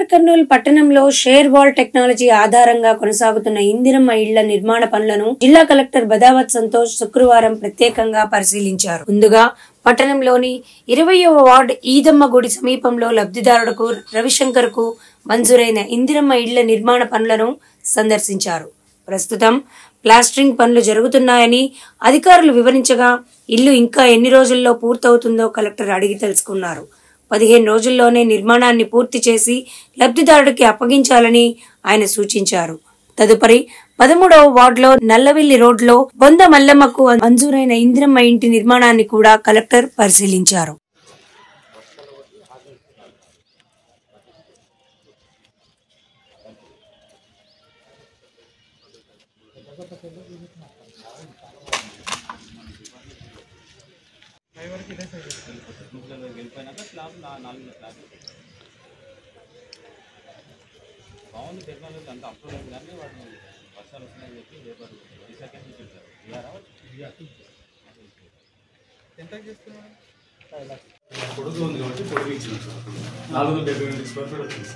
నాగర్ కర్నూల్ పట్టణంలో share wall technology ఆధారంగా కొనసాగుతున్న ఇందిరమ్మ ఇళ్ల నిర్మాణ పనులను జిల్లా కలెక్టర్ బదావత్ సంతోష్ శుక్రవారం ప్రత్యేకంగా పరిశీలించారు. ముందుగా పట్టణంలోని 20వ వార్డు ఈదమ్మ గుడి సమీపంలో లబ్ధిదారుడుకు రవిశంకర్ కు మంజూరైన ఇందిరమ్మ ఇళ్ల నిర్మాణ పనులను సందర్శించారు. ప్రస్తుతం ప్లాస్టరింగ్ పనులు జరుగుతున్నాయని అధికారులు వివరించగా ఇల్లు ఇంకా ఎన్ని రోజుల్లో పూర్తవుతుందో కలెక్టర్ అడిగి తెలుసుకున్నారు. 15 రోజుల్లోనే నిర్మాణాన్ని పూర్తి చేసి లబ్ధిదారుడికి అప్పగించాలని ఆయన సూచించారు. తదుపరి 13వ వార్డులో నల్లవెల్లి రోడ్లో బొంద మల్లమ్మకు మంజూరైన ఇందిరమ్మ ఇంటి నిర్మాణాన్ని కూడా కలెక్టర్ పరిశీలించారు. బాగుంది టెక్నాలజీ అంతా అప్లోడ్ అయింది కానీ వాడు వర్షాలు వస్తున్నాయని చెప్పి లేబర్ రీసెకండ్ ఇచ్చారు. ఎంత చేస్తున్నారు పొడుగు ఉంది కాబట్టి పొడుగు ఇచ్చిన 478 స్క్వేర్ ఫీట్ వచ్చింది.